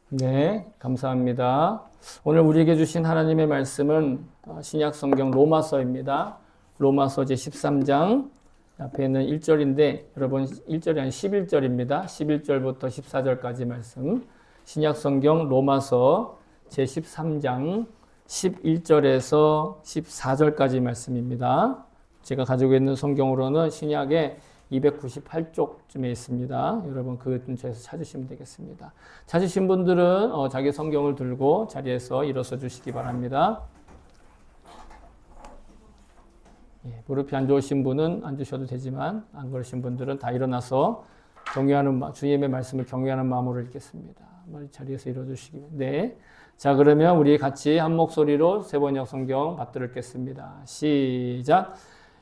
네, 감사합니다. 오늘 우리에게 주신 하나님의 말씀은 신약 성경 로마서입니다. 로마서 제 13장 앞에 있는 1절인데 여러분 1절이 아닌 11절입니다. 11절부터 14절까지 말씀. 신약 성경 로마서 제 13장 11절에서 14절까지 말씀입니다. 제가 가지고 있는 성경으로는 신약의 298쪽쯤에 있습니다. 여러분 그 근처에서 찾으시면 되겠습니다. 찾으신 분들은 자기 성경을 들고 자리에서 일어서 주시기 바랍니다. 무릎이 안 좋으신 분은 앉으셔도 되지만 안 그러신 분들은 다 일어나서 경외하는 주님의 말씀을 경외하는 마음으로 읽겠습니다. 자리에서 일어서 주시기 바랍니다. 네. 자, 그러면 우리 같이 한 목소리로 세번역 성경 받들어 읽겠습니다. 시작.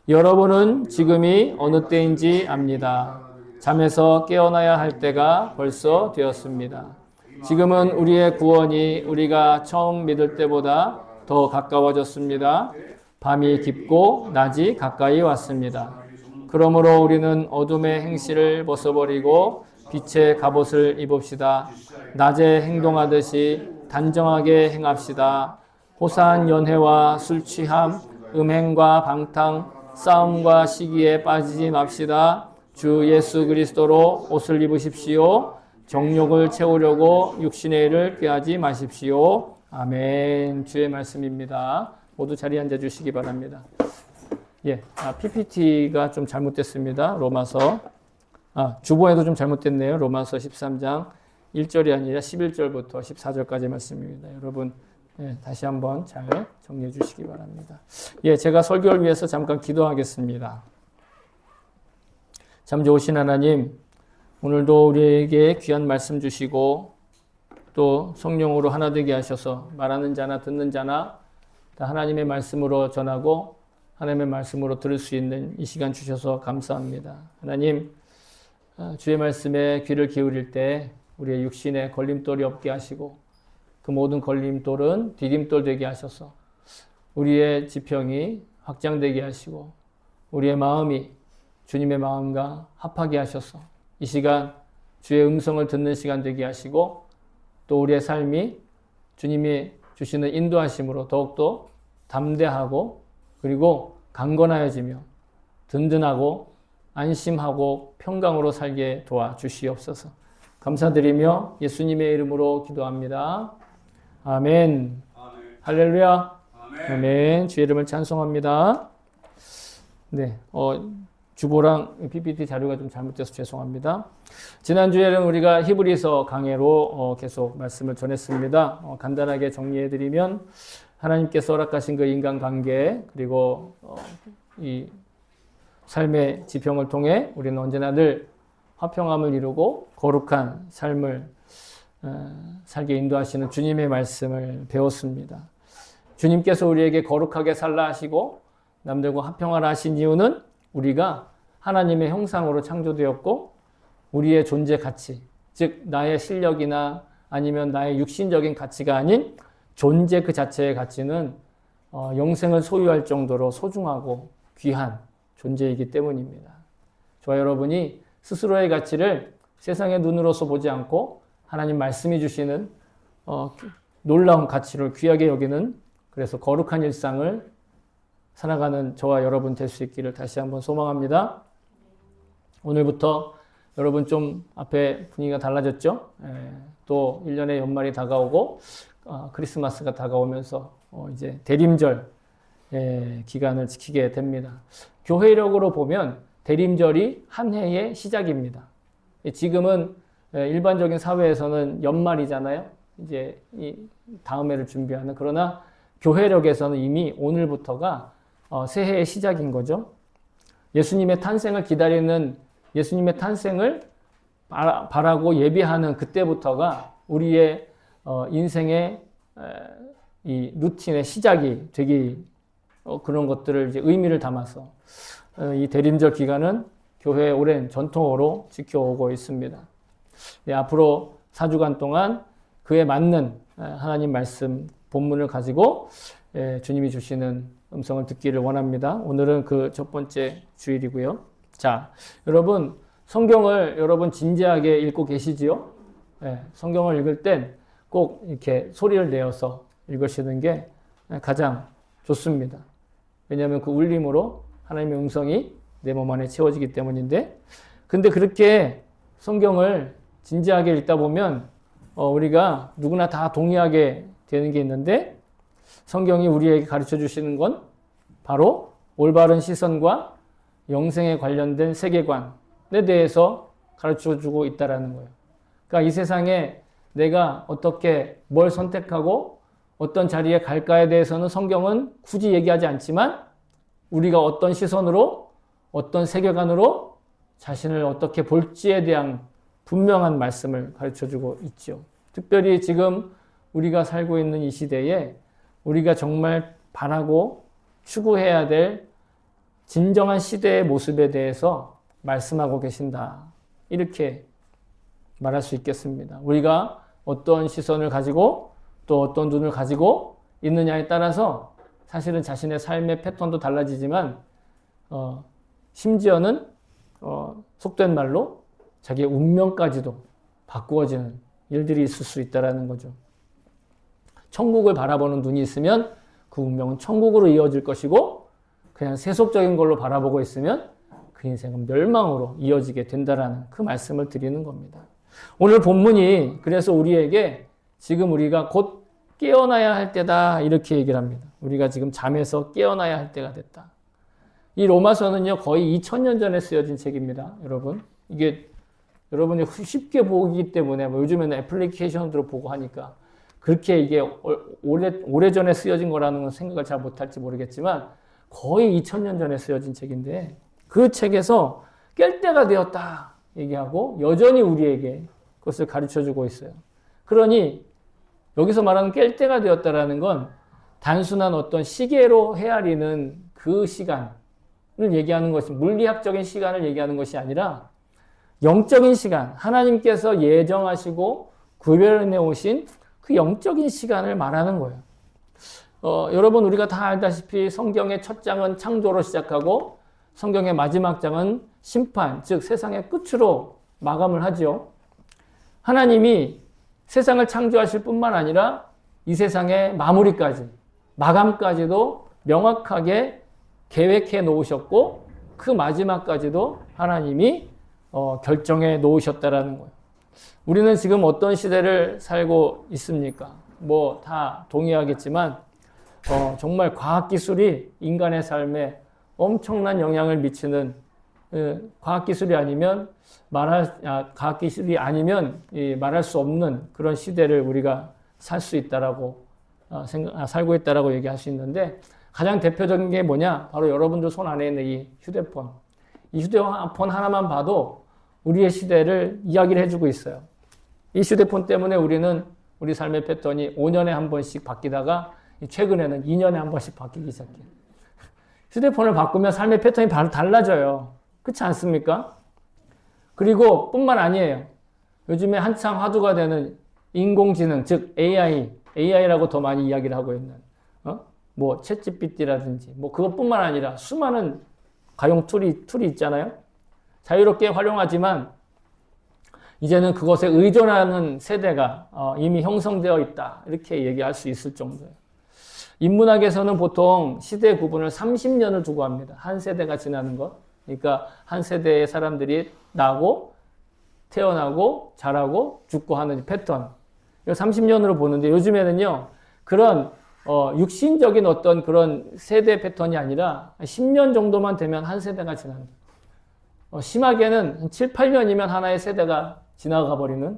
여러분은 지금이 어느 때인지 압니다. 잠에서 깨어나야 할 때가 벌써 되었습니다. 지금은 우리의 구원이 우리가 처음 믿을 때보다 더 가까워졌습니다. 밤이 깊고 낮이 가까이 왔습니다. 그러므로 우리는 어둠의 행실을 벗어버리고 빛의 갑옷을 입읍시다. 낮에 행동하듯이 단정하게 행합시다. 호사한 연회와 술 취함, 음행과 방탕, 싸움과 시기에 빠지지 맙시다. 주 예수 그리스도로 옷을 입으십시오. 정욕을 채우려고 육신의 일을 꾀하지 마십시오. 아멘. 주의 말씀입니다. 모두 자리에 앉아 주시기 바랍니다. PPT가 좀 잘못됐습니다. 로마서. 주보에도 좀 잘못됐네요. 로마서 13장 1절이 아니라 11절부터 14절까지 말씀입니다. 여러분 다시 한번 잘 정리해 주시기 바랍니다. 제가 설교를 위해서 잠깐 기도하겠습니다. 참 좋으신 하나님, 오늘도 우리에게 귀한 말씀 주시고 또 성령으로 하나 되게 하셔서 말하는 자나 듣는 자나 다 하나님의 말씀으로 전하고 하나님의 말씀으로 들을 수 있는 이 시간 주셔서 감사합니다. 하나님, 주의 말씀에 귀를 기울일 때 우리의 육신에 걸림돌이 없게 하시고 그 모든 걸림돌은 디딤돌 되게 하셔서 우리의 지평이 확장되게 하시고 우리의 마음이 주님의 마음과 합하게 하셔서 이 시간 주의 음성을 듣는 시간 되게 하시고 또 우리의 삶이 주님이 주시는 인도하심으로 더욱더 담대하고 그리고 강건하여지며 든든하고 안심하고 평강으로 살게 도와주시옵소서. 감사드리며 예수님의 이름으로 기도합니다. 아멘. 할렐루야. 아멘. 주의 이름을 찬송합니다. 네, 주보랑 PPT 자료가 좀 잘못돼서 죄송합니다. 지난주에는 우리가 히브리서 강해로 계속 말씀을 전했습니다. 간단하게 정리해드리면 하나님께서 허락하신 그 인간관계 그리고 이 삶의 지평을 통해 우리는 언제나 늘 화평함을 이루고 거룩한 삶을 살게 인도하시는 주님의 말씀을 배웠습니다. 주님께서 우리에게 거룩하게 살라 하시고 남들과 화평하라 하신 이유는 우리가 하나님의 형상으로 창조되었고 우리의 존재 가치, 즉 나의 실력이나 아니면 나의 육신적인 가치가 아닌 존재 그 자체의 가치는 영생을 소유할 정도로 소중하고 귀한 존재이기 때문입니다. 저와 여러분이 스스로의 가치를 세상의 눈으로서 보지 않고 하나님 말씀이 주시는 놀라운 가치를 귀하게 여기는 그래서 거룩한 일상을 살아가는 저와 여러분 될 수 있기를 다시 한번 소망합니다. 오늘부터 여러분 좀 앞에 분위기가 달라졌죠? 또 1년의 연말이 다가오고 크리스마스가 다가오면서 이제 대림절 기간을 지키게 됩니다. 교회력으로 보면 대림절이 한 해의 시작입니다. 지금은 일반적인 사회에서는 연말이잖아요. 이제 이 다음 해를 준비하는. 그러나 교회력에서는 이미 오늘부터가 새해의 시작인 거죠. 예수님의 탄생을 기다리는 예수님의 탄생을 바라고 예비하는 그때부터가 우리의 인생의 이 루틴의 시작이 되기 그런 것들을 이제 의미를 담아서 이 대림절 기간은 교회의 오랜 전통으로 지켜오고 있습니다. 앞으로 4주간 동안 그에 맞는 하나님 말씀 본문을 가지고 주님이 주시는 음성을 듣기를 원합니다. 오늘은 그 첫 번째 주일이고요. 자, 여러분 성경을 여러분 진지하게 읽고 계시지요? 성경을 읽을 땐 꼭 이렇게 소리를 내어서 읽으시는 게 가장 좋습니다. 왜냐하면 그 울림으로 하나님의 음성이 내 몸 안에 채워지기 때문인데, 근데 그렇게 성경을 진지하게 읽다 보면 우리가 누구나 다 동의하게 되는 게 있는데, 성경이 우리에게 가르쳐 주시는 건 바로 올바른 시선과 영생에 관련된 세계관에 대해서 가르쳐 주고 있다라는 거예요. 그러니까 이 세상에 내가 어떻게 뭘 선택하고 어떤 자리에 갈까에 대해서는 성경은 굳이 얘기하지 않지만, 우리가 어떤 시선으로 어떤 세계관으로 자신을 어떻게 볼지에 대한 분명한 말씀을 가르쳐 주고 있죠. 특별히 지금 우리가 살고 있는 이 시대에 우리가 정말 바라고 추구해야 될 진정한 시대의 모습에 대해서 말씀하고 계신다. 이렇게 말할 수 있겠습니다. 우리가 어떤 시선을 가지고 또 어떤 눈을 가지고 있느냐에 따라서 사실은 자신의 삶의 패턴도 달라지지만 심지어는 속된 말로 자기의 운명까지도 바꾸어지는 일들이 있을 수 있다는 거죠. 천국을 바라보는 눈이 있으면 그 운명은 천국으로 이어질 것이고, 그냥 세속적인 걸로 바라보고 있으면 그 인생은 멸망으로 이어지게 된다라는 그 말씀을 드리는 겁니다. 오늘 본문이 그래서 우리에게 지금 우리가 곧 깨어나야 할 때다 이렇게 얘기를 합니다. 우리가 지금 잠에서 깨어나야 할 때가 됐다. 이 로마서는요 거의 2000년 전에 쓰여진 책입니다. 여러분, 이게 여러분이 쉽게 보기 때문에 요즘에는 애플리케이션으로 보고 하니까 그렇게 이게 오래전에 쓰여진 거라는 건 생각을 잘 못할지 모르겠지만, 거의 2000년 전에 쓰여진 책인데 그 책에서 깰 때가 되었다 얘기하고 여전히 우리에게 그것을 가르쳐주고 있어요. 그러니 여기서 말하는 깰 때가 되었다라는 건 단순한 어떤 시계로 헤아리는 그 시간을 얘기하는 것이, 물리학적인 시간을 얘기하는 것이 아니라 영적인 시간, 하나님께서 예정하시고 구별해 오신 그 영적인 시간을 말하는 거예요. 여러분, 우리가 다 알다시피 성경의 첫 장은 창조로 시작하고 성경의 마지막 장은 심판, 즉 세상의 끝으로 마감을 하죠. 하나님이 세상을 창조하실 뿐만 아니라 이 세상의 마무리까지, 마감까지도 명확하게 계획해 놓으셨고, 그 마지막까지도 하나님이 결정해 놓으셨다라는 거예요. 우리는 지금 어떤 시대를 살고 있습니까? 뭐 다 동의하겠지만 정말 과학기술이 인간의 삶에 엄청난 영향을 미치는, 과학기술이 아니면 말할 수 없는 그런 시대를 우리가 살 수 있다라고 살고 있다라고 얘기할 수 있는데, 가장 대표적인 게 뭐냐? 바로 여러분들 손 안에 있는 이 휴대폰. 이 휴대폰 하나만 봐도 우리의 시대를 이야기를 해주고 있어요. 이 휴대폰 때문에 우리는 우리 삶의 패턴이 5년에 한 번씩 바뀌다가 최근에는 2년에 한 번씩 바뀌기 시작해요. 휴대폰을 바꾸면 삶의 패턴이 달라져요. 그렇지 않습니까? 그리고 뿐만 아니에요. 요즘에 한창 화두가 되는 인공지능, 즉 AI라고 더 많이 이야기를 하고 있는 뭐 챗GPT라든지 뭐 그것뿐만 아니라 수많은 가용 툴이 있잖아요. 자유롭게 활용하지만 이제는 그것에 의존하는 세대가 이미 형성되어 있다, 이렇게 얘기할 수 있을 정도예요. 인문학에서는 보통 시대 구분을 30년을 두고 합니다. 한 세대가 지나는 것. 그러니까 한 세대의 사람들이 나고 태어나고 자라고 죽고 하는 패턴. 30년으로 보는데, 요즘에는요 그런 육신적인 어떤 그런 세대 패턴이 아니라 10년 정도만 되면 한 세대가 지납니다. 심하게는 7, 8년이면 하나의 세대가 지나가 버리는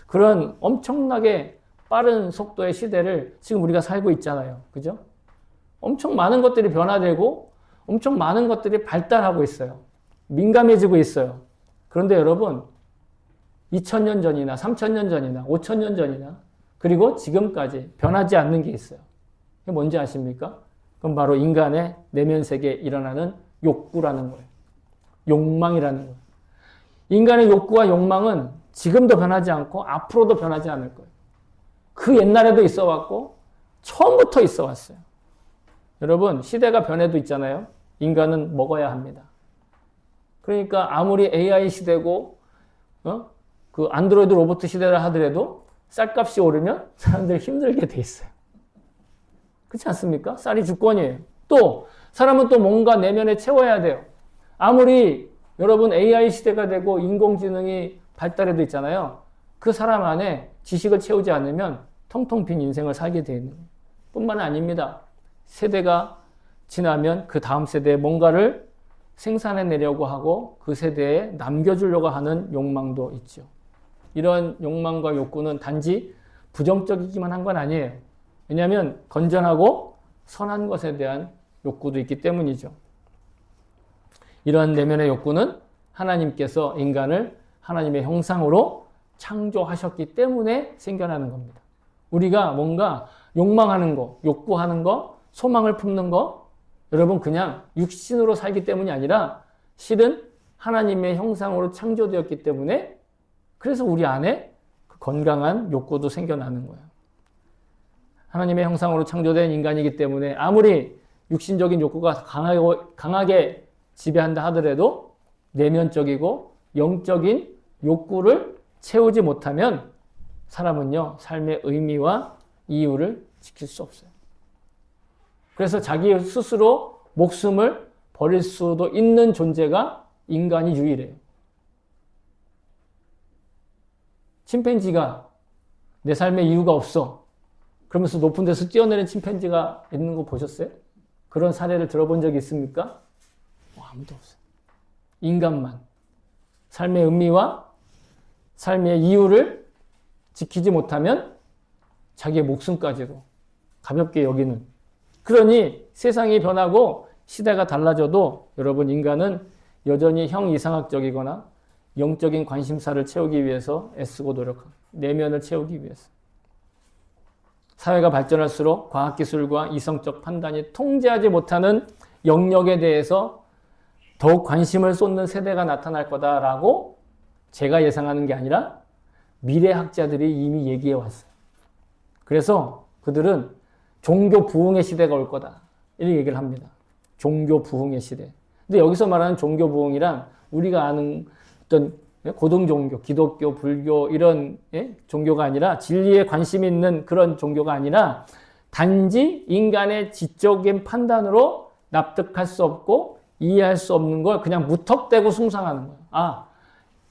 그런 엄청나게 빠른 속도의 시대를 지금 우리가 살고 있잖아요. 그죠? 엄청 많은 것들이 변화되고 엄청 많은 것들이 발달하고 있어요. 민감해지고 있어요. 그런데 여러분, 2000년 전이나 3000년 전이나 5000년 전이나 그리고 지금까지 변하지 않는 게 있어요. 그게 뭔지 아십니까? 그건 바로 인간의 내면 세계에 일어나는 욕구라는 거예요. 욕망이라는 거예요. 인간의 욕구와 욕망은 지금도 변하지 않고 앞으로도 변하지 않을 거예요. 그 옛날에도 있어 왔고 처음부터 있어 왔어요. 여러분, 시대가 변해도 있잖아요. 인간은 먹어야 합니다. 그러니까 아무리 AI 시대고 그 안드로이드 로봇 시대라 하더라도 쌀값이 오르면 사람들이 힘들게 돼 있어요. 그렇지 않습니까? 쌀이 주권이에요. 또 사람은 또 뭔가 내면에 채워야 돼요. 아무리 여러분 AI 시대가 되고 인공지능이 발달해도 있잖아요. 그 사람 안에 지식을 채우지 않으면 텅텅 빈 인생을 살게 되는 뿐만 아닙니다. 세대가 지나면 그 다음 세대에 뭔가를 생산해내려고 하고 그 세대에 남겨주려고 하는 욕망도 있죠. 이런 욕망과 욕구는 단지 부정적이기만 한 건 아니에요. 왜냐하면 건전하고 선한 것에 대한 욕구도 있기 때문이죠. 이러한 내면의 욕구는 하나님께서 인간을 하나님의 형상으로 창조하셨기 때문에 생겨나는 겁니다. 우리가 뭔가 욕망하는 거, 욕구하는 거, 소망을 품는 거, 여러분 그냥 육신으로 살기 때문이 아니라 실은 하나님의 형상으로 창조되었기 때문에 그래서 우리 안에 그 건강한 욕구도 생겨나는 거예요. 하나님의 형상으로 창조된 인간이기 때문에 아무리 육신적인 욕구가 강하게 지배한다 하더라도 내면적이고 영적인 욕구를 채우지 못하면 사람은요, 삶의 의미와 이유를 지킬 수 없어요. 그래서 자기 스스로 목숨을 버릴 수도 있는 존재가 인간이 유일해요. 침팬지가 내 삶에 이유가 없어. 그러면서 높은 데서 뛰어내린 침팬지가 있는 거 보셨어요? 그런 사례를 들어본 적이 있습니까? 아무도 없어요. 인간만 삶의 의미와 삶의 이유를 지키지 못하면 자기의 목숨까지도 가볍게 여기는. 그러니 세상이 변하고 시대가 달라져도 여러분 인간은 여전히 형이상학적이거나 영적인 관심사를 채우기 위해서 애쓰고 노력합니다. 내면을 채우기 위해서. 사회가 발전할수록 과학기술과 이성적 판단이 통제하지 못하는 영역에 대해서 더욱 관심을 쏟는 세대가 나타날 거다라고 제가 예상하는 게 아니라 미래학자들이 이미 얘기해 왔어요. 그래서 그들은 종교 부흥의 시대가 올 거다. 이렇게 얘기를 합니다. 종교 부흥의 시대. 근데 여기서 말하는 종교 부흥이란 우리가 아는 어떤 고등종교, 기독교, 불교 이런 종교가 아니라 진리에 관심이 있는 그런 종교가 아니라 단지 인간의 지적인 판단으로 납득할 수 없고 이해할 수 없는 걸 그냥 무턱대고 숭상하는 거예요.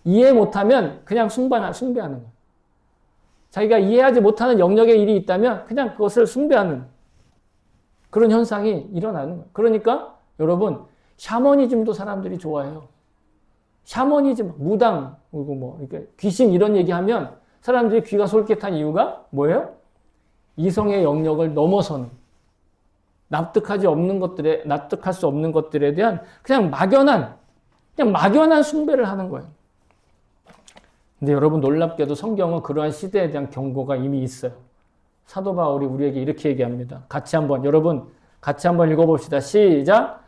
이해 못하면 그냥 숭배하는 거예요. 자기가 이해하지 못하는 영역의 일이 있다면 그냥 그것을 숭배하는 그런 현상이 일어나는 거예요. 그러니까 여러분 샤머니즘도 사람들이 좋아해요. 샤머니즘, 무당, 그리고 뭐 이렇게 귀신 이런 얘기하면 사람들이 귀가 솔깃한 이유가 뭐예요? 이성의 영역을 넘어서는 납득할 수 없는 것들에 대한 그냥 막연한 숭배를 하는 거예요. 근데 여러분 놀랍게도 성경은 그러한 시대에 대한 경고가 이미 있어요. 사도 바울이 우리에게 이렇게 얘기합니다. 여러분 같이 한번 읽어봅시다. 시작.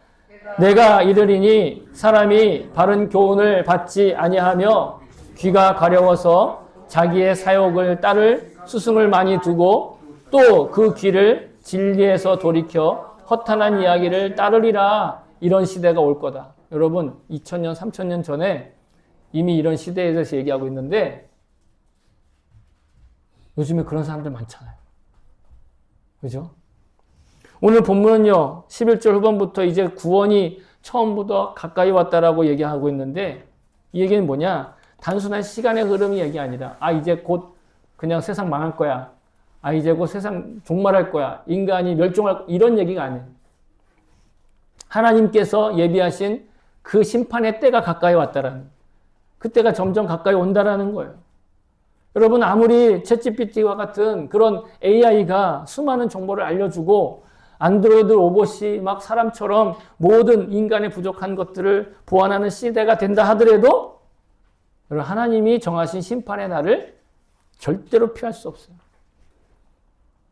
내가 이르리니 사람이 바른 교훈을 받지 아니하며 귀가 가려워서 자기의 사욕을 따를 스승을 많이 두고 또 그 귀를 진리에서 돌이켜 허탄한 이야기를 따르리라. 이런 시대가 올 거다. 여러분 2000년, 3000년 전에 이미 이런 시대에 대해서 얘기하고 있는데 요즘에 그런 사람들 많잖아요. 그죠? 오늘 본문은요, 11절 후반부터 이제 구원이 처음부터 가까이 왔다라고 얘기하고 있는데 이 얘기는 뭐냐? 단순한 시간의 흐름이 얘기 아니라 이제 곧 그냥 세상 망할 거야. 이제 곧 세상 종말할 거야. 인간이 멸종할 거야. 이런 얘기가 아니에요. 하나님께서 예비하신 그 심판의 때가 가까이 왔다라는 그때가 점점 가까이 온다라는 거예요. 여러분 아무리 챗GPT와 같은 그런 AI가 수많은 정보를 알려주고 안드로이드 로봇이 막 사람처럼 모든 인간의 부족한 것들을 보완하는 시대가 된다 하더라도 하나님이 정하신 심판의 날을 절대로 피할 수 없어요.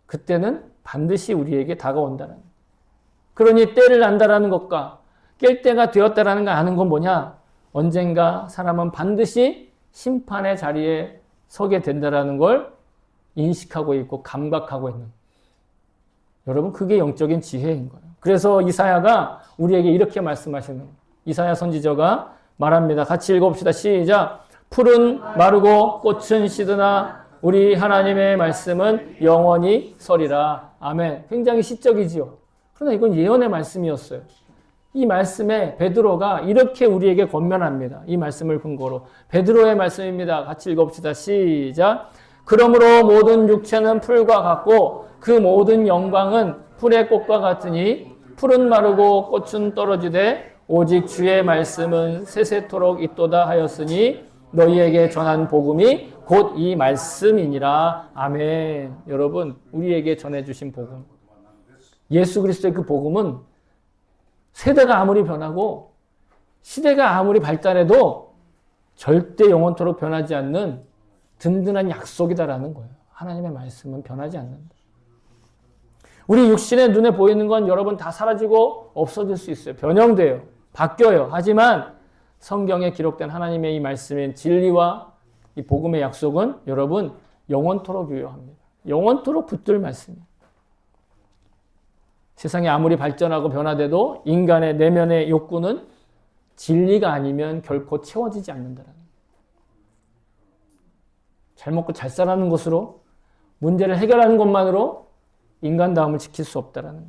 그때는 반드시 우리에게 다가온다는 거예요. 그러니 때를 안다라는 것과 깰 때가 되었다라는 걸 아는 건 뭐냐? 언젠가 사람은 반드시 심판의 자리에 서게 된다라는 걸 인식하고 있고 감각하고 있는 거예요. 여러분 그게 영적인 지혜인 거예요. 그래서 이사야가 우리에게 이렇게 말씀하시는 거예요. 이사야 선지자가 말합니다. 같이 읽어봅시다. 시작. 풀은 마르고 꽃은 시드나 우리 하나님의 말씀은 영원히 서리라. 아멘. 굉장히 시적이지요. 그러나 이건 예언의 말씀이었어요. 이 말씀에 베드로가 이렇게 우리에게 권면합니다. 이 말씀을 근거로. 베드로의 말씀입니다. 같이 읽어봅시다. 시작. 그러므로 모든 육체는 풀과 같고 그 모든 영광은 풀의 꽃과 같으니 풀은 마르고 꽃은 떨어지되 오직 주의 말씀은 세세토록 있도다 하였으니 너희에게 전한 복음이 곧 이 말씀이니라. 아멘. 여러분, 우리에게 전해주신 복음. 예수 그리스도의 그 복음은 세대가 아무리 변하고 시대가 아무리 발달해도 절대 영원토록 변하지 않는 든든한 약속이다라는 거예요. 하나님의 말씀은 변하지 않는다. 우리 육신의 눈에 보이는 건 여러분 다 사라지고 없어질 수 있어요. 변형돼요. 바뀌어요. 하지만 성경에 기록된 하나님의 이 말씀인 진리와 이 복음의 약속은 여러분 영원토록 유효합니다. 영원토록 붙들 말씀이에요. 세상이 아무리 발전하고 변화돼도 인간의 내면의 욕구는 진리가 아니면 결코 채워지지 않는다는 거예요. 잘 먹고 잘 살아가는 것으로 문제를 해결하는 것만으로 인간다움을 지킬 수 없다는 거예요.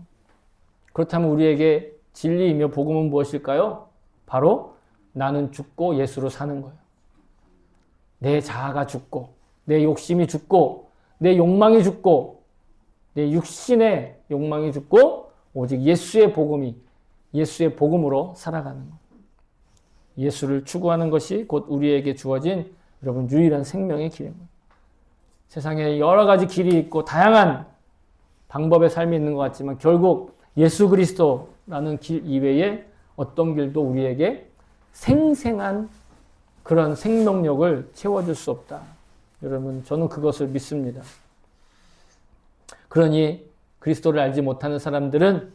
그렇다면 우리에게 진리이며 복음은 무엇일까요? 바로 나는 죽고 예수로 사는 거예요. 내 자아가 죽고 내 욕심이 죽고 내 욕망이 죽고 내 육신의 욕망이 죽고 오직 예수의 복음으로 살아가는 것. 예수를 추구하는 것이 곧 우리에게 주어진 여러분 유일한 생명의 길입니다. 세상에 여러 가지 길이 있고 다양한 방법의 삶이 있는 것 같지만 결국 예수 그리스도라는 길 이외에 어떤 길도 우리에게 생생한 그런 생명력을 채워줄 수 없다. 여러분 저는 그것을 믿습니다. 그러니 그리스도를 알지 못하는 사람들은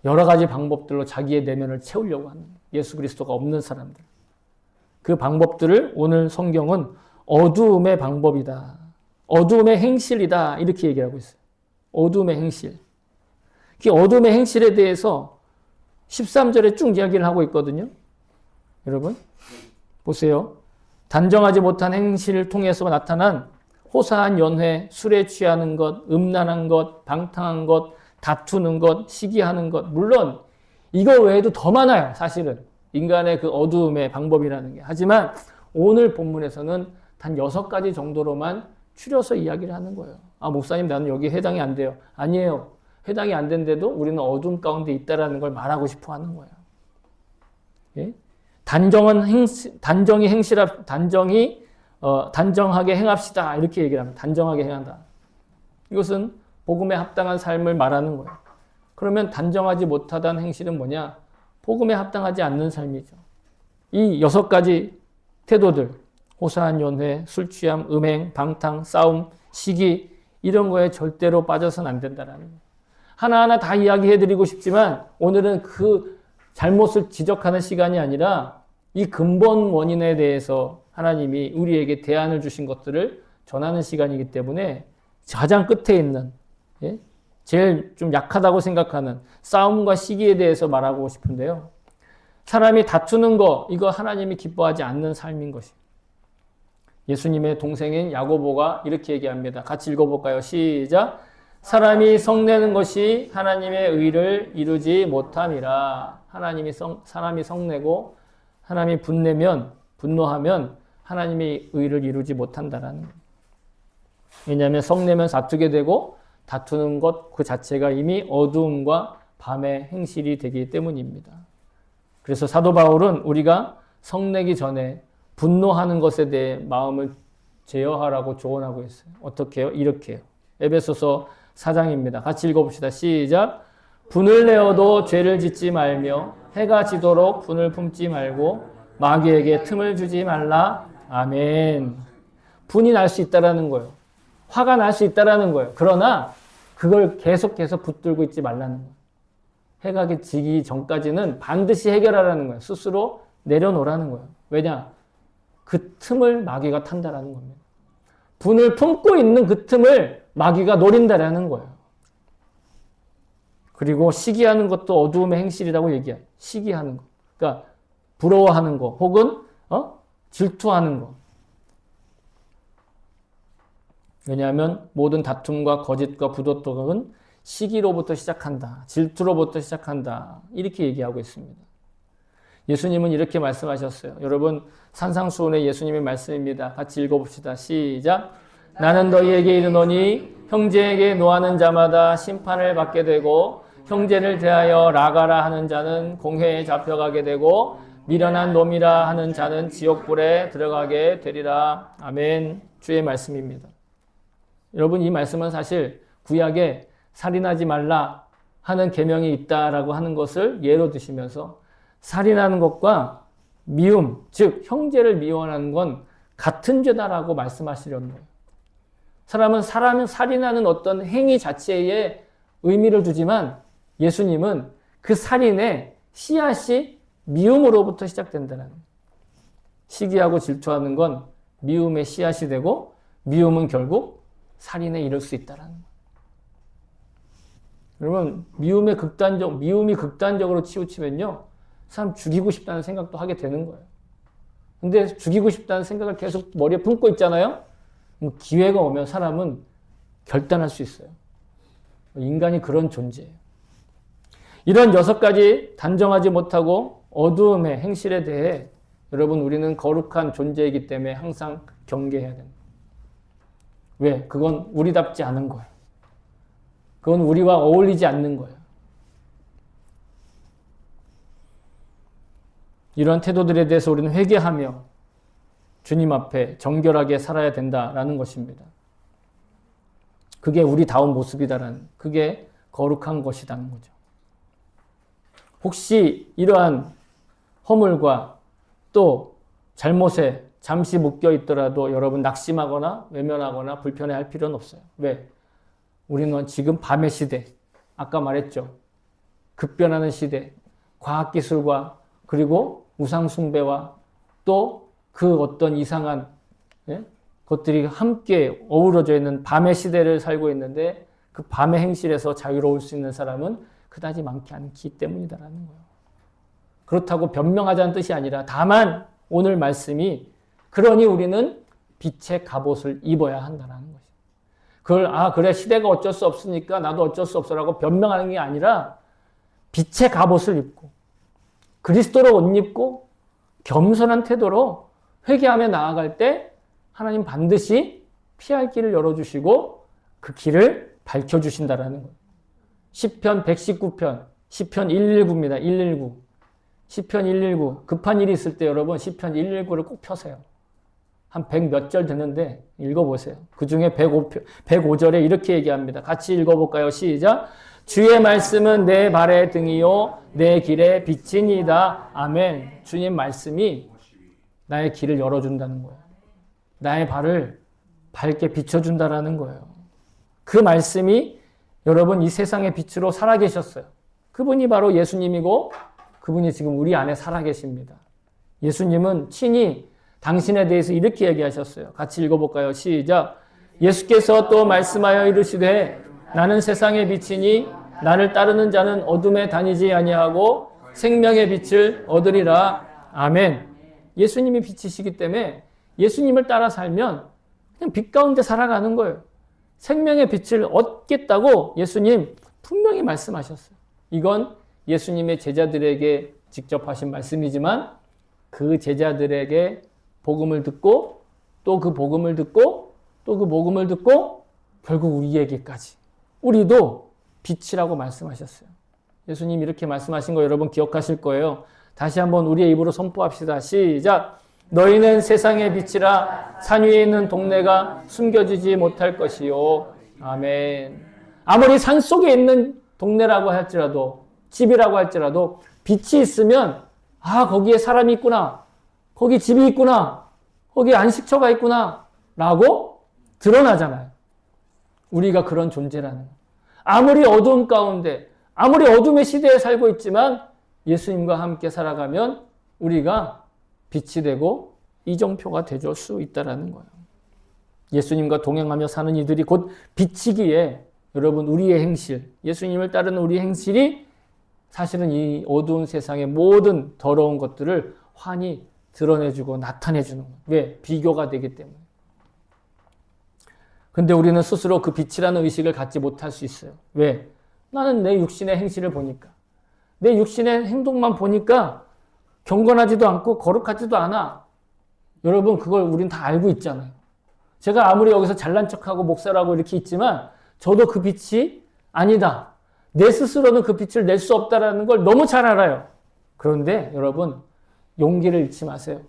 여러 가지 방법들로 자기의 내면을 채우려고 하는 예수 그리스도가 없는 사람들. 그 방법들을 오늘 성경은 어두움의 방법이다. 어두움의 행실이다. 이렇게 얘기하고 있어요. 어두움의 행실. 그 어두움의 행실에 대해서 13절에 쭉 이야기를 하고 있거든요. 여러분 보세요. 단정하지 못한 행실을 통해서 나타난 호사한 연회, 술에 취하는 것, 음란한 것, 방탕한 것, 다투는 것, 시기하는 것. 물론 이거 외에도 더 많아요. 사실은. 인간의 그 어두움의 방법이라는 게. 하지만 오늘 본문에서는 단 6가지 정도로만 추려서 이야기를 하는 거예요. 아, 목사님 나는 여기 해당이 안 돼요. 아니에요. 해당이 안 된데도 우리는 어둠 가운데 있다라는 걸 말하고 싶어 하는 거예요. 예? 단정하게 행합시다. 이렇게 얘기를 합니다. 단정하게 행한다. 이것은 복음에 합당한 삶을 말하는 거예요. 그러면 단정하지 못하다는 행실은 뭐냐? 복음에 합당하지 않는 삶이죠. 이 6가지 태도들, 호사한 연회, 술 취함, 음행, 방탕, 싸움, 시기 이런 거에 절대로 빠져서는 안 된다는 거예요. 하나하나 다 이야기해드리고 싶지만 오늘은 그 잘못을 지적하는 시간이 아니라 이 근본 원인에 대해서 하나님이 우리에게 대안을 주신 것들을 전하는 시간이기 때문에 가장 끝에 있는 제일 좀 약하다고 생각하는 싸움과 시기에 대해서 말하고 싶은데요. 사람이 다투는 거 이거 하나님이 기뻐하지 않는 삶인 것이. 예수님의 동생인 야고보가 이렇게 얘기합니다. 같이 읽어볼까요? 시작. 사람이 성내는 것이 하나님의 의를 이루지 못함이라. 사람이 성내고 사람이 분노하면 하나님의 의를 이루지 못한다라는 거예요. 왜냐하면 성내면 다투게 되고 다투는 것 그 자체가 이미 어두움과 밤의 행실이 되기 때문입니다. 그래서 사도 바울은 우리가 성내기 전에 분노하는 것에 대해 마음을 제어하라고 조언하고 있어요. 어떻게 해요? 이렇게 해요. 에베소서 4장입니다. 같이 읽어봅시다. 시작. 분을 내어도 죄를 짓지 말며 해가 지도록 분을 품지 말고 마귀에게 틈을 주지 말라. 아멘. 분이 날 수 있다라는 거예요. 화가 날 수 있다라는 거예요. 그러나 그걸 계속해서 붙들고 있지 말라는 거예요. 해가 지기 전까지는 반드시 해결하라는 거예요. 스스로 내려놓으라는 거예요. 왜냐? 그 틈을 마귀가 탄다라는 겁니다. 분을 품고 있는 그 틈을 마귀가 노린다라는 거예요. 그리고 시기하는 것도 어두움의 행실이라고 얘기해요. 시기하는 거. 그러니까 부러워하는 거 혹은 질투하는 거. 왜냐하면 모든 다툼과 거짓과 부도덕은 시기로부터 시작한다. 질투로부터 시작한다. 이렇게 얘기하고 있습니다. 예수님은 이렇게 말씀하셨어요. 여러분 산상수훈의 예수님의 말씀입니다. 같이 읽어봅시다. 시작. 나는 너희에게 이르노니 형제에게 노하는 자마다 심판을 받게 되고 형제를 대하여 라가라 하는 자는 공회에 잡혀가게 되고 미련한 놈이라 하는 자는 지옥불에 들어가게 되리라. 아멘. 주의 말씀입니다. 여러분 이 말씀은 사실 구약에 살인하지 말라 하는 계명이 있다라고 하는 것을 예로 드시면서 살인하는 것과 미움, 즉 형제를 미워하는 건 같은 죄다라고 말씀하시려는 거예요. 사람은 살인하는 어떤 행위 자체에 의미를 두지만 예수님은 그 살인의 씨앗이 미움으로부터 시작된다는 거예요. 시기하고 질투하는 건 미움의 씨앗이 되고 미움은 결국 살인에 이를 수 있다는 거예요. 여러분 미움이 극단적으로 치우치면요. 사람 죽이고 싶다는 생각도 하게 되는 거예요. 근데 죽이고 싶다는 생각을 계속 머리에 품고 있잖아요. 기회가 오면 사람은 결단할 수 있어요. 인간이 그런 존재예요. 이런 6가지 단정하지 못하고 어두움의 행실에 대해 여러분 우리는 거룩한 존재이기 때문에 항상 경계해야 됩니다. 왜? 그건 우리답지 않은 거예요. 그건 우리와 어울리지 않는 거예요. 이런 태도들에 대해서 우리는 회개하며 주님 앞에 정결하게 살아야 된다라는 것입니다. 그게 우리다운 모습이다라는, 그게 거룩한 것이라는 거죠. 혹시 이러한 허물과 또 잘못에 잠시 묶여 있더라도 여러분 낙심하거나 외면하거나 불편해할 필요는 없어요. 왜? 우리는 지금 밤의 시대, 아까 말했죠. 급변하는 시대, 과학기술과 그리고 우상숭배와 또 그 어떤 이상한 것들이 함께 어우러져 있는 밤의 시대를 살고 있는데 그 밤의 행실에서 자유로울 수 있는 사람은 그다지 많지 않기 때문이다라는 거예요. 그렇다고 변명하자는 뜻이 아니라 다만 오늘 말씀이 그러니 우리는 빛의 갑옷을 입어야 한다는 것이에요. 그걸 그래 시대가 어쩔 수 없으니까 나도 어쩔 수 없어라고 변명하는 게 아니라 빛의 갑옷을 입고 그리스도로 옷 입고 겸손한 태도로 회개하며 나아갈 때 하나님 반드시 피할 길을 열어주시고 그 길을 밝혀주신다라는 거예요. 시편 119편, 시편 119입니다. 119. 시편 119. 급한 일이 있을 때 여러분 시편 119를 꼭 펴세요. 한 100 몇 절 되는데 읽어보세요. 그 중에 105절에 이렇게 얘기합니다. 같이 읽어볼까요? 시작. 주의 말씀은 내 발의 등이요 내 길의 빛이니이다. 아멘. 주님 말씀이 나의 길을 열어준다는 거예요. 나의 발을 밝게 비춰준다라는 거예요. 그 말씀이 여러분 이 세상의 빛으로 살아계셨어요. 그분이 바로 예수님이고 그분이 지금 우리 안에 살아계십니다. 예수님은 친히 당신에 대해서 이렇게 얘기하셨어요. 같이 읽어볼까요? 시작. 예수께서 또 말씀하여 이르시되 나는 세상의 빛이니 나를 따르는 자는 어둠에 다니지 아니하고 생명의 빛을 얻으리라. 아멘. 예수님이 빛이시기 때문에 예수님을 따라 살면 그냥 빛 가운데 살아가는 거예요. 생명의 빛을 얻겠다고 예수님 분명히 말씀하셨어요. 이건 예수님의 제자들에게 직접 하신 말씀이지만 그 제자들에게 복음을 듣고 또 그 복음을 듣고 또 그 복음을 듣고 결국 우리에게까지 우리도 빛이라고 말씀하셨어요. 예수님 이렇게 말씀하신 거 여러분 기억하실 거예요. 다시 한번 우리의 입으로 선포합시다. 시작. 너희는 세상의 빛이라 산 위에 있는 동네가 숨겨지지 못할 것이요. 아멘. 아무리 산 속에 있는 동네라고 할지라도 집이라고 할지라도 빛이 있으면 거기에 사람이 있구나. 거기 집이 있구나. 거기 안식처가 있구나. 라고 드러나잖아요. 우리가 그런 존재라는 거예요. 아무리 어두운 가운데 아무리 어둠의 시대에 살고 있지만 예수님과 함께 살아가면 우리가 빛이 되고 이정표가 되줄 수 있다는 거예요. 예수님과 동행하며 사는 이들이 곧 빛이기에 여러분 우리의 행실, 예수님을 따르는 우리의 행실이 사실은 이 어두운 세상의 모든 더러운 것들을 환히 드러내주고 나타내주는 거예요. 왜? 비교가 되기 때문에. 근데 우리는 스스로 그 빛이라는 의식을 갖지 못할 수 있어요. 왜? 나는 내 육신의 행실을 보니까, 내 육신의 행동만 보니까 경건하지도 않고 거룩하지도 않아. 여러분, 그걸 우린 다 알고 있잖아요. 제가 아무리 여기서 잘난 척하고 목사라고 이렇게 있지만 저도 그 빛이 아니다. 내 스스로는 그 빛을 낼 수 없다라는 걸 너무 잘 알아요. 그런데 여러분, 용기를 잃지 마세요.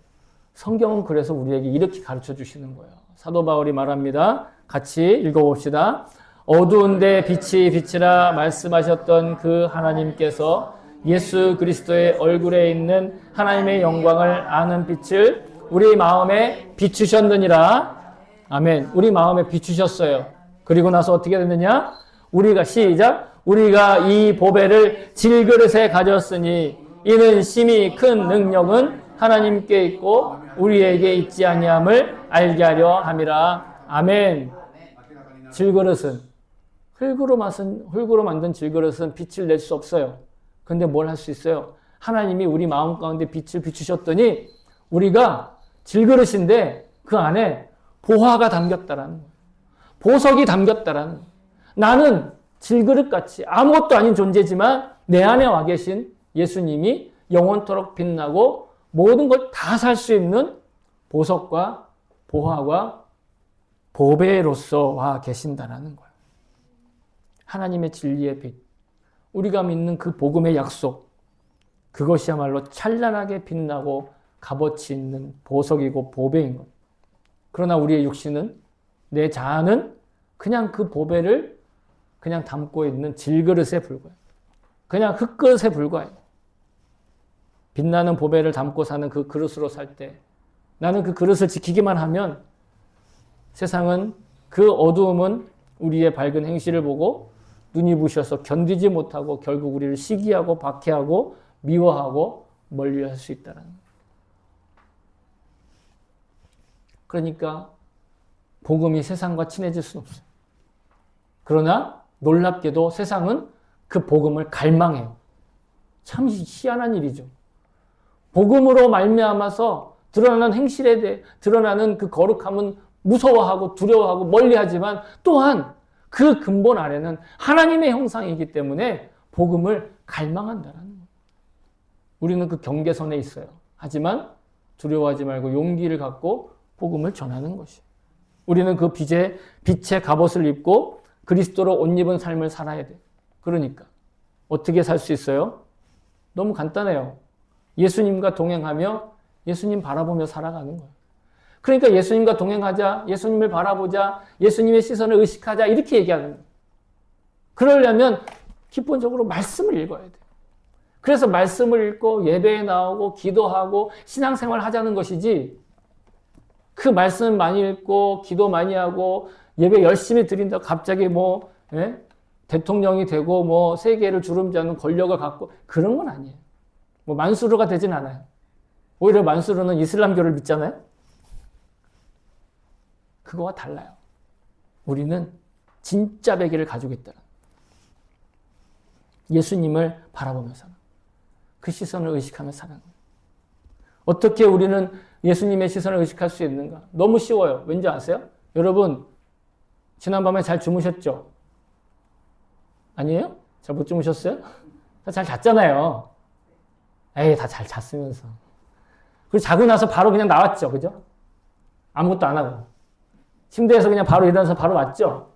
성경은 그래서 우리에게 이렇게 가르쳐 주시는 거예요. 사도 바울이 말합니다. 같이 읽어봅시다. 어두운데 빛이 빛이라 말씀하셨던 그 하나님께서 예수 그리스도의 얼굴에 있는 하나님의 영광을 아는 빛을 우리 마음에 비추셨느니라. 아멘. 우리 마음에 비추셨어요. 그리고 나서 어떻게 됐느냐? 우리가 시작. 우리가 이 보배를 질그릇에 가졌으니 이는 심히 큰 능력은 하나님께 있고 우리에게 있지 아니함을 알게 하려 함이라. 아멘. 질그릇은 흙으로 만든 질그릇은 빛을 낼 수 없어요. 근데 뭘 할 수 있어요? 하나님이 우리 마음 가운데 빛을 비추셨더니 우리가 질그릇인데 그 안에 보화가 담겼다라는 거예요. 보석이 담겼다라는 거예요. 나는 질그릇같이 아무것도 아닌 존재지만 내 안에 와 계신 예수님이 영원토록 빛나고 모든 걸 다 살 수 있는 보석과 보화와 보배로서 와 계신다라는 거예요. 하나님의 진리의 빛, 우리가 믿는 그 복음의 약속, 그것이야말로 찬란하게 빛나고 값어치 있는 보석이고 보배인 것. 그러나 우리의 육신은, 내 자아는 그냥 그 보배를 그냥 담고 있는 질그릇에 불과해요. 그냥 흙그릇에 불과해요. 빛나는 보배를 담고 사는 그 그릇으로 살 때 나는 그 그릇을 지키기만 하면 세상은, 그 어두움은 우리의 밝은 행실을 보고 눈이 부셔서 견디지 못하고 결국 우리를 시기하고 박해하고 미워하고 멀리할 수 있다는 거예요. 그러니까 복음이 세상과 친해질 수는 없어요. 그러나 놀랍게도 세상은 그 복음을 갈망해요. 참 희한한 일이죠. 복음으로 말미암아서 드러나는 행실에 대해, 드러나는 그 거룩함은 무서워하고 두려워하고 멀리하지만 또한 그 근본 아래는 하나님의 형상이기 때문에 복음을 갈망한다는 거예요. 우리는 그 경계선에 있어요. 하지만 두려워하지 말고 용기를 갖고 복음을 전하는 것이에요. 우리는 그 빛의 갑옷을 입고 그리스도로 옷 입은 삶을 살아야 돼요. 그러니까 어떻게 살 수 있어요? 너무 간단해요. 예수님과 동행하며 예수님 바라보며 살아가는 거예요. 그러니까 예수님과 동행하자, 예수님을 바라보자, 예수님의 시선을 의식하자 이렇게 얘기하는 거예요. 그러려면 기본적으로 말씀을 읽어야 돼요. 그래서 말씀을 읽고 예배에 나오고 기도하고 신앙생활 하자는 것이지, 그 말씀 많이 읽고 기도 많이 하고 예배 열심히 드린다고 갑자기 대통령이 되고 세계를 주름잡는 권력을 갖고 그런 건 아니에요. 만수르가 되진 않아요. 오히려 만수르는 이슬람교를 믿잖아요. 그거와 달라요. 우리는 진짜 베개를 가지고 있다. 예수님을 바라보며 살아. 그 시선을 의식하며 살아가는 거예요. 어떻게 우리는 예수님의 시선을 의식할 수 있는가? 너무 쉬워요. 왠지 아세요? 여러분, 지난밤에 잘 주무셨죠? 아니에요? 잘 못 주무셨어요? 잘 잤잖아요. 에이, 다 잘 잤으면서. 그리고 자고 나서 바로 그냥 나왔죠. 그죠? 아무것도 안 하고. 침대에서 그냥 바로 일어나서 바로 왔죠?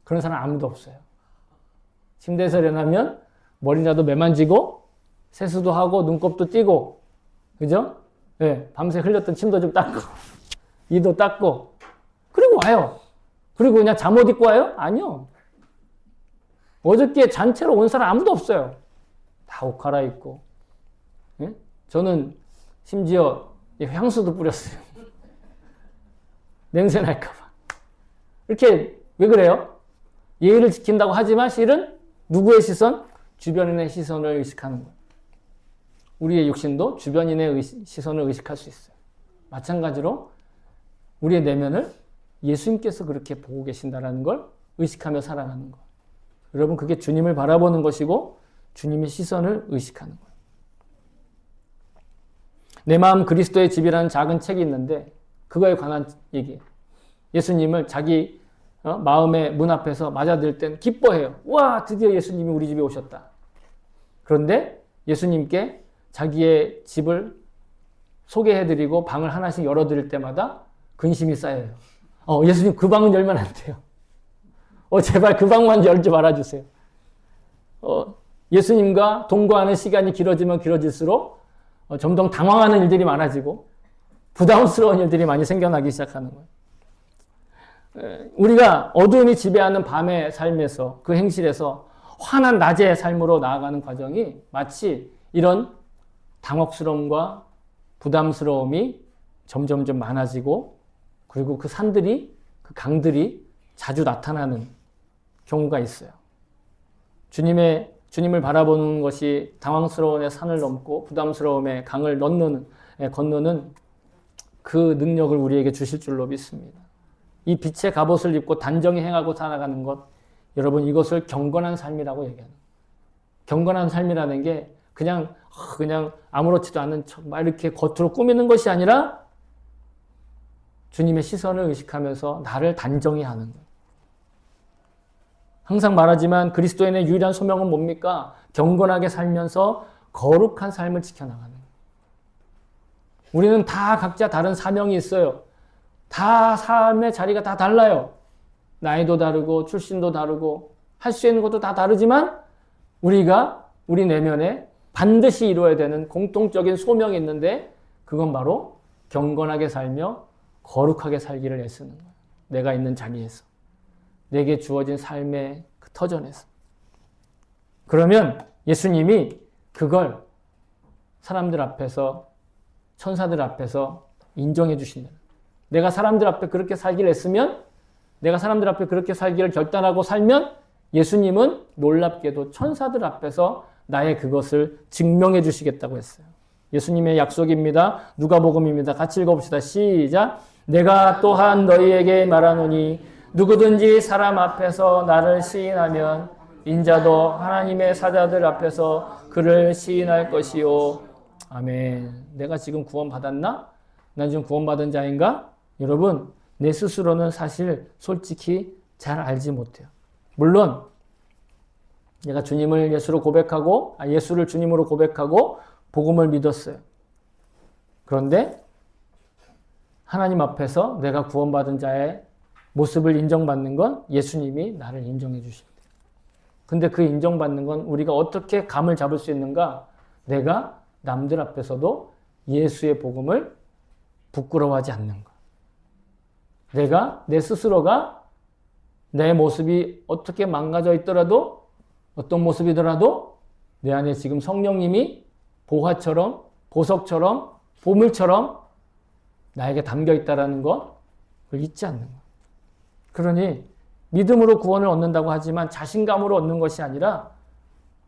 그런 사람 아무도 없어요. 침대에서 일어나면 머리라도 매만지고 세수도 하고 눈곱도 띄고, 그죠? 네, 밤새 흘렸던 침도 좀 닦고 이도 닦고 그리고 와요. 그리고 그냥 잠옷 입고 와요? 아니요. 어저께 잔채로 온 사람 아무도 없어요. 다 옷 갈아입고. 네? 저는 심지어 향수도 뿌렸어요. 냄새 날까봐. 이렇게 왜 그래요? 예의를 지킨다고 하지만 실은 누구의 시선? 주변인의 시선을 의식하는 거예요. 우리의 육신도 주변인의 시선을 의식할 수 있어요. 마찬가지로 우리의 내면을 예수님께서 그렇게 보고 계신다는 걸 의식하며 살아가는 거예요. 여러분, 그게 주님을 바라보는 것이고 주님의 시선을 의식하는 거예요. 내 마음 그리스도의 집이라는 작은 책이 있는데 그거에 관한 얘기예요. 예수님을 자기 마음의 문 앞에서 맞아들 땐 기뻐해요. 와, 드디어 예수님이 우리 집에 오셨다. 그런데 예수님께 자기의 집을 소개해드리고 방을 하나씩 열어드릴 때마다 근심이 쌓여요. 예수님 그 방은 열면 안 돼요. 제발 그 방만 열지 말아주세요. 예수님과 동거하는 시간이 길어지면 길어질수록 점점 당황하는 일들이 많아지고 부담스러운 일들이 많이 생겨나기 시작하는 거예요. 우리가 어두움이 지배하는 밤의 삶에서 그 행실에서 환한 낮의 삶으로 나아가는 과정이 마치 이런 당혹스러움과 부담스러움이 점점점 많아지고 그리고 그 산들이 그 강들이 자주 나타나는 경우가 있어요. 주님을 바라보는 것이 당황스러움의 산을 넘고 부담스러움의 강을 건너는 그 능력을 우리에게 주실 줄로 믿습니다. 이 빛의 갑옷을 입고 단정히 행하고 살아가는 것, 여러분 이것을 경건한 삶이라고 얘기하는 거예요. 경건한 삶이라는 게 그냥 아무렇지도 않은 척 막 이렇게 겉으로 꾸미는 것이 아니라 주님의 시선을 의식하면서 나를 단정히 하는 거예요. 항상 말하지만 그리스도인의 유일한 소명은 뭡니까? 경건하게 살면서 거룩한 삶을 지켜나가는 거예요. 우리는 다 각자 다른 사명이 있어요. 다 삶의 자리가 다 달라요. 나이도 다르고 출신도 다르고 할 수 있는 것도 다 다르지만 우리 내면에 반드시 이루어야 되는 공통적인 소명이 있는데 그건 바로 경건하게 살며 거룩하게 살기를 애쓰는 거예요. 내가 있는 자리에서. 내게 주어진 삶의 그 터전에서. 그러면 예수님이 그걸 사람들 앞에서 천사들 앞에서 인정해 주신다. 내가 사람들 앞에 그렇게 살기를 애쓰면 내가 사람들 앞에 그렇게 살기를 결단하고 살면 예수님은 놀랍게도 천사들 앞에서 나의 그것을 증명해 주시겠다고 했어요. 예수님의 약속입니다. 누가복음입니다. 같이 읽어봅시다. 시작. 내가 또한 너희에게 말하노니 누구든지 사람 앞에서 나를 시인하면 인자도 하나님의 사자들 앞에서 그를 시인할 것이요. 아멘. 내가 지금 구원받았나? 난 지금 구원받은 자인가? 여러분, 내 스스로는 사실 솔직히 잘 알지 못해요. 물론 내가 주님을 예수를 주님으로 고백하고 복음을 믿었어요. 그런데 하나님 앞에서 내가 구원받은 자의 모습을 인정받는 건 예수님이 나를 인정해 주십니다. 근데 그 인정받는 건 우리가 어떻게 감을 잡을 수 있는가? 내가 남들 앞에서도 예수의 복음을 부끄러워하지 않는 것. 내가 내 스스로가 내 모습이 어떻게 망가져 있더라도 어떤 모습이더라도 내 안에 지금 성령님이 보화처럼 보석처럼 보물처럼 나에게 담겨 있다라는 것 그걸 잊지 않는 것. 그러니 믿음으로 구원을 얻는다고 하지만 자신감으로 얻는 것이 아니라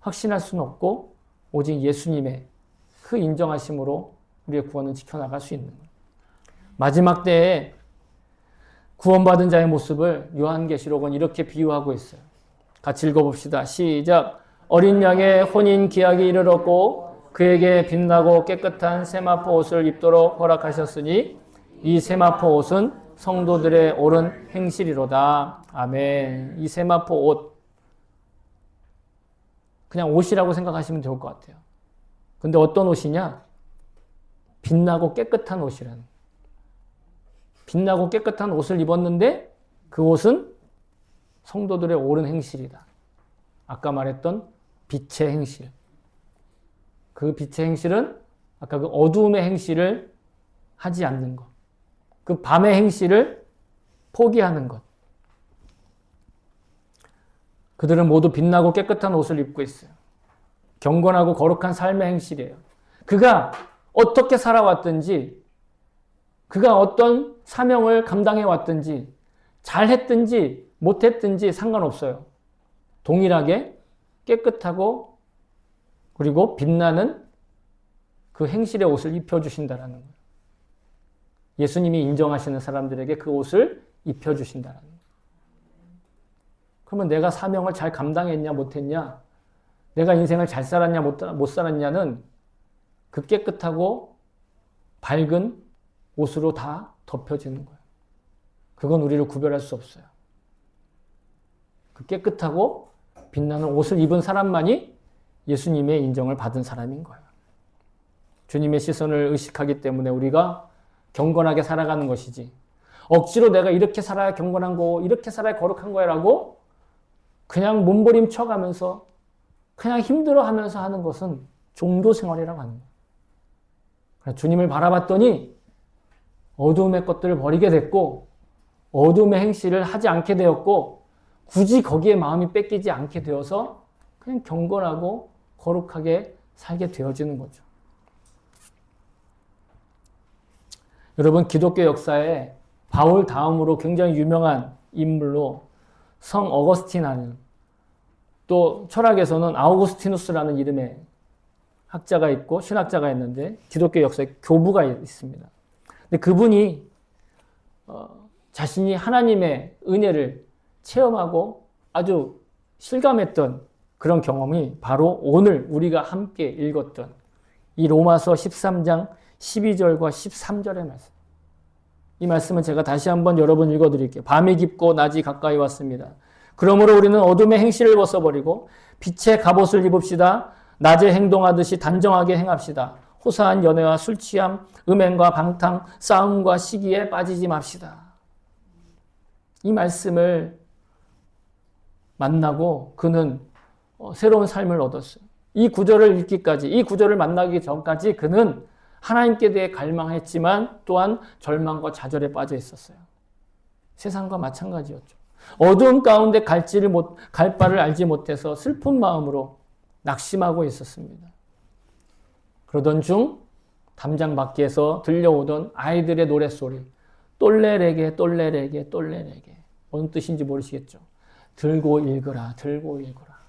확신할 수는 없고 오직 예수님의 그 인정하심으로 우리의 구원은 지켜나갈 수 있는 거예요. 마지막 때에 구원받은 자의 모습을 요한계시록은 이렇게 비유하고 있어요. 같이 읽어봅시다. 시작. 어린 양의 혼인 기약이 이르렀고 그에게 빛나고 깨끗한 세마포 옷을 입도록 허락하셨으니 이 세마포 옷은 성도들의 옳은 행실이로다. 아멘. 이 세마포 옷 그냥 옷이라고 생각하시면 좋을 것 같아요. 근데 어떤 옷이냐? 빛나고 깨끗한 옷이라는. 빛나고 깨끗한 옷을 입었는데 그 옷은 성도들의 옳은 행실이다. 아까 말했던 빛의 행실. 그 빛의 행실은 아까 그 어두움의 행실을 하지 않는 것. 그 밤의 행실을 포기하는 것. 그들은 모두 빛나고 깨끗한 옷을 입고 있어요. 경건하고 거룩한 삶의 행실이에요. 그가 어떻게 살아왔든지 그가 어떤 사명을 감당해 왔든지 잘했든지 못했든지 상관없어요. 동일하게 깨끗하고 그리고 빛나는 그 행실의 옷을 입혀주신다라는 거예요. 예수님이 인정하시는 사람들에게 그 옷을 입혀주신다라는 거예요. 그러면 내가 사명을 잘 감당했냐 못했냐 내가 인생을 잘 살았냐 못 살았냐는 그 깨끗하고 밝은 옷으로 다 덮여지는 거예요. 그건 우리를 구별할 수 없어요. 그 깨끗하고 빛나는 옷을 입은 사람만이 예수님의 인정을 받은 사람인 거예요. 주님의 시선을 의식하기 때문에 우리가 경건하게 살아가는 것이지, 억지로 내가 이렇게 살아야 경건한 거, 이렇게 살아야 거룩한 거야 라고 그냥 몸부림쳐가면서 그냥 힘들어하면서 하는 것은 종교 생활이라고 하는 거예요. 주님을 바라봤더니 어두움의 것들을 버리게 됐고 어두움의 행실을 하지 않게 되었고 굳이 거기에 마음이 뺏기지 않게 되어서 그냥 경건하고 거룩하게 살게 되어지는 거죠. 여러분, 기독교 역사에 바울 다음으로 굉장히 유명한 인물로 성 어거스틴이라는, 또 철학에서는 아우구스티누스라는 이름의 학자가 있고 신학자가 있는데 기독교 역사에 교부가 있습니다. 근데 그분이 자신이 하나님의 은혜를 체험하고 아주 실감했던 그런 경험이 바로 오늘 우리가 함께 읽었던 이 로마서 13장 12절과 13절의 말씀. 이 말씀은 제가 다시 한번 여러 번 읽어드릴게요. 밤이 깊고 낮이 가까이 왔습니다. 그러므로 우리는 어둠의 행실을 벗어버리고 빛의 갑옷을 입읍시다. 낮에 행동하듯이 단정하게 행합시다. 호사한 연애와 술 취함, 음행과 방탕, 싸움과 시기에 빠지지 맙시다. 이 말씀을 만나고 그는 새로운 삶을 얻었어요. 이 구절을 읽기까지, 이 구절을 만나기 전까지 그는 하나님께 대해 갈망했지만 또한 절망과 좌절에 빠져 있었어요. 세상과 마찬가지였죠. 어두움 가운데 갈 바를 알지 못해서 슬픈 마음으로 낙심하고 있었습니다. 그러던 중 담장 밖에서 들려오던 아이들의 노랫소리, 똘레레게 똘레레게 똘레레게, 어느 뜻인지 모르시겠죠? 들고 읽으라, 들고 읽으라.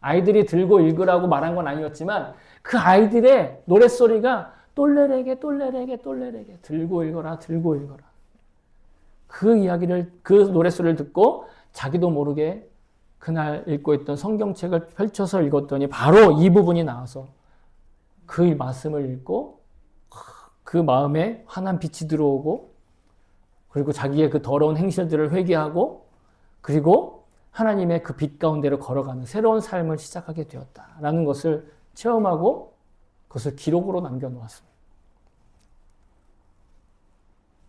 아이들이 들고 읽으라고 말한 건 아니었지만 그 아이들의 노랫소리가 똘레레게 똘레레게 똘레레게, 들고 읽어라, 들고 읽어라. 그 이야기를, 그 노랫소리를 듣고 자기도 모르게 그날 읽고 있던 성경책을 펼쳐서 읽었더니 바로 이 부분이 나와서 그 말씀을 읽고 그 마음에 환한 빛이 들어오고 그리고 자기의 그 더러운 행실들을 회개하고 그리고 하나님의 그 빛 가운데로 걸어가는 새로운 삶을 시작하게 되었다라는 것을 체험하고 그것을 기록으로 남겨놓았습니다.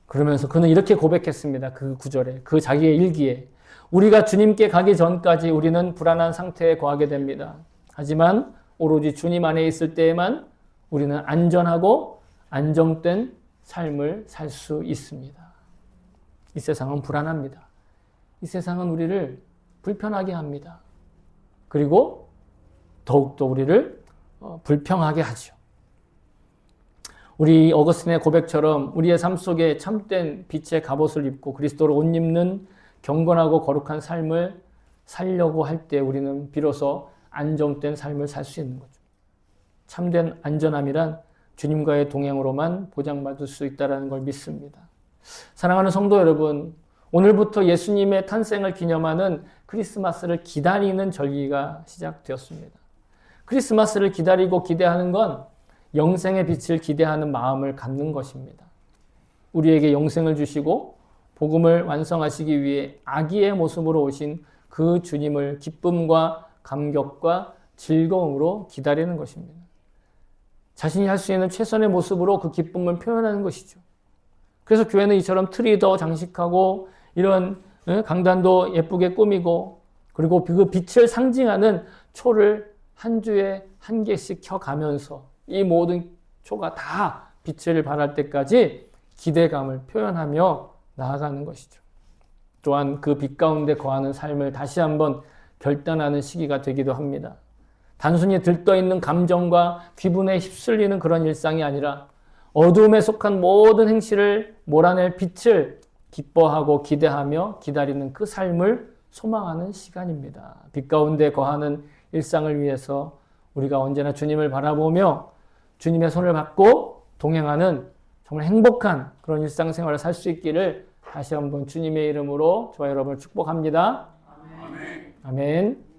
그러면서 그는 이렇게 고백했습니다. 그 구절에, 그 자기의 일기에. 우리가 주님께 가기 전까지 우리는 불안한 상태에 거하게 됩니다. 하지만 오로지 주님 안에 있을 때에만 우리는 안전하고 안정된 삶을 살 수 있습니다. 이 세상은 불안합니다. 이 세상은 우리를 불편하게 합니다. 그리고 더욱더 우리를 불평하게 하죠. 우리 어거스틴의 고백처럼 우리의 삶 속에 참된 빛의 갑옷을 입고 그리스도를 옷 입는 경건하고 거룩한 삶을 살려고 할 때 우리는 비로소 안정된 삶을 살 수 있는 거죠. 참된 안전함이란 주님과의 동행으로만 보장받을 수 있다는 걸 믿습니다. 사랑하는 성도 여러분, 오늘부터 예수님의 탄생을 기념하는 크리스마스를 기다리는 절기가 시작되었습니다. 크리스마스를 기다리고 기대하는 건 영생의 빛을 기대하는 마음을 갖는 것입니다. 우리에게 영생을 주시고 복음을 완성하시기 위해 아기의 모습으로 오신 그 주님을 기쁨과 감격과 즐거움으로 기다리는 것입니다. 자신이 할 수 있는 최선의 모습으로 그 기쁨을 표현하는 것이죠. 그래서 교회는 이처럼 트리 더 장식하고 이런 강단도 예쁘게 꾸미고 그리고 그 빛을 상징하는 초를 한 주에 한 개씩 켜가면서 이 모든 초가 다 빛을 발할 때까지 기대감을 표현하며 나아가는 것이죠. 또한 그 빛 가운데 거하는 삶을 다시 한번 결단하는 시기가 되기도 합니다. 단순히 들떠있는 감정과 기분에 휩쓸리는 그런 일상이 아니라 어두움에 속한 모든 행실을 몰아낼 빛을 기뻐하고 기대하며 기다리는 그 삶을 소망하는 시간입니다. 빛 가운데 거하는 일상을 위해서 우리가 언제나 주님을 바라보며 주님의 손을 받고 동행하는 정말 행복한 그런 일상생활을 살 수 있기를 다시 한번 주님의 이름으로 저와 여러분을 축복합니다. 아멘. 아멘.